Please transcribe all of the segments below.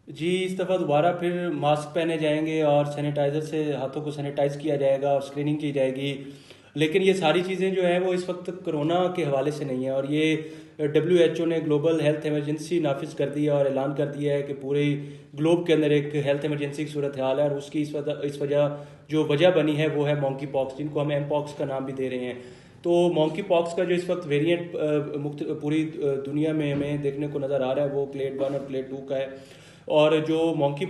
जी, इस दफ़ा दोबारा फिर मास्क पहने जाएंगे और सैनिटाइज़र से हाथों को सैनिटाइज़ किया जाएगा और स्क्रीनिंग की जाएगी। लेकिन ये सारी चीज़ें जो हैं वो इस वक्त कोरोना के हवाले से नहीं है, और ये WHO ने ग्लोबल हेल्थ इमरजेंसी नाफिज कर दिया और ऐलान कर दिया है कि पूरे ग्लोब के अंदर एक हेल्थ इमरजेंसी की सूरत हाल है। और उसकी इस वजह जो वजह बनी है वो है मॉन्की पॉक्स, जिनको हम एम पॉक्स का नाम भी दे रहे हैं। तो मॉन्की पॉक्स का जो इस वक्त वेरिएंट मुख्त पूरी दुनिया में हमें देखने को नज़र आ रहा है वो क्लेड 1 और क्लेड 2 का है। और जो मॉन्की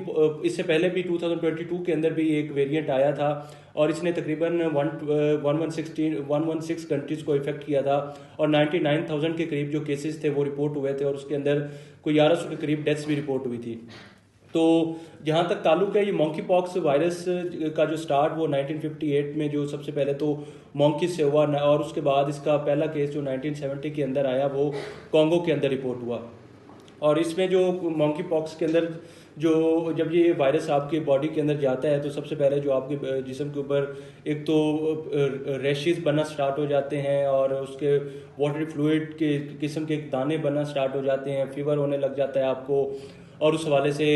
इससे पहले भी 2022 के अंदर भी एक वेरिएंट आया था, और इसने तकरीबन 116 कंट्रीज़ को इफेक्ट किया था, और 99,000 के करीब जो केसेस थे वो रिपोर्ट हुए थे, और उसके अंदर कोई 1100 के करीब डेथ्स भी रिपोर्ट हुई थी। तो जहाँ तक ताल्लुक है ये मॉन्की पॉक्स वायरस का जो स्टार्ट वो 1958 में जो सबसे पहले तो मॉन्की से हुआ, और उसके बाद इसका पहला केस जो 1970 के अंदर आया वो कॉन्गो के अंदर रिपोर्ट हुआ। और इसमें जो मॉन्की पॉक्स के अंदर जो जब ये वायरस आपके बॉडी के अंदर जाता है तो सबसे पहले जो आपके जिस्म के ऊपर एक तो रैशेस बनना स्टार्ट हो जाते हैं, और उसके वाटरी फ्लूइड के किस्म के दाने बनना स्टार्ट हो जाते हैं, फीवर होने लग जाता है आपको, और उस हवाले से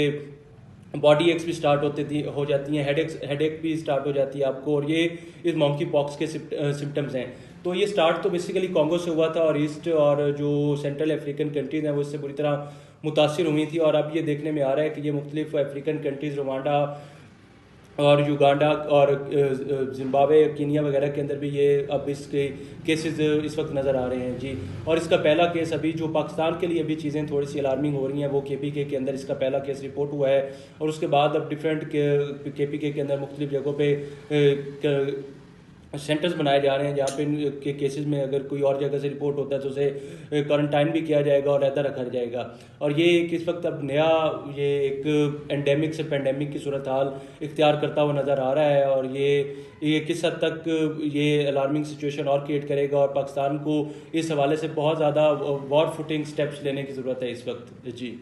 बॉडी एक्स भी स्टार्ट हो जाती हैं, हेडेक भी स्टार्ट हो जाती है आपको, और ये इस मॉन्की पॉक्स के सिम्टम्स हैं। तो ये स्टार्ट तो बेसिकली कॉन्गो से हुआ था, और ईस्ट और जो सेंट्रल अफ्रीकन कंट्रीज हैं वो इससे बुरी तरह मुतासिर हुई थी। और अब ये देखने में आ रहा है कि ये मुख्तलिफ अफ्रीकन कंट्रीज, रवांडा और युगांडा और जिम्बाब्वे, कीनिया वगैरह के अंदर भी ये अब इसके केसेस इस वक्त नज़र आ रहे हैं जी। और इसका पहला केस अभी जो पाकिस्तान के लिए अभी चीज़ें थोड़ी सी अलार्मिंग हो रही हैं वो KPK के अंदर इसका पहला केस रिपोर्ट हुआ है, और उसके बाद अब डिफरेंट KPK के अंदर मुख्तलिफ जगहों पे सेंटर्स बनाए जा रहे हैं जहाँ पे के केसेस में अगर कोई और जगह से रिपोर्ट होता है तो उसे क्वारंटाइन भी किया जाएगा और रहता रखा जाएगा। और ये किस वक्त अब नया ये एक एंडेमिक से पेंडेमिक की सूरत हाल इख्तियार करता हुआ नज़र आ रहा है, और ये किस हद तक ये अलार्मिंग सिचुएशन और क्रिएट करेगा, और पाकिस्तान को इस हवाले से बहुत ज़्यादा वॉर फुटिंग स्टेप्स लेने की ज़रूरत है इस वक्त जी।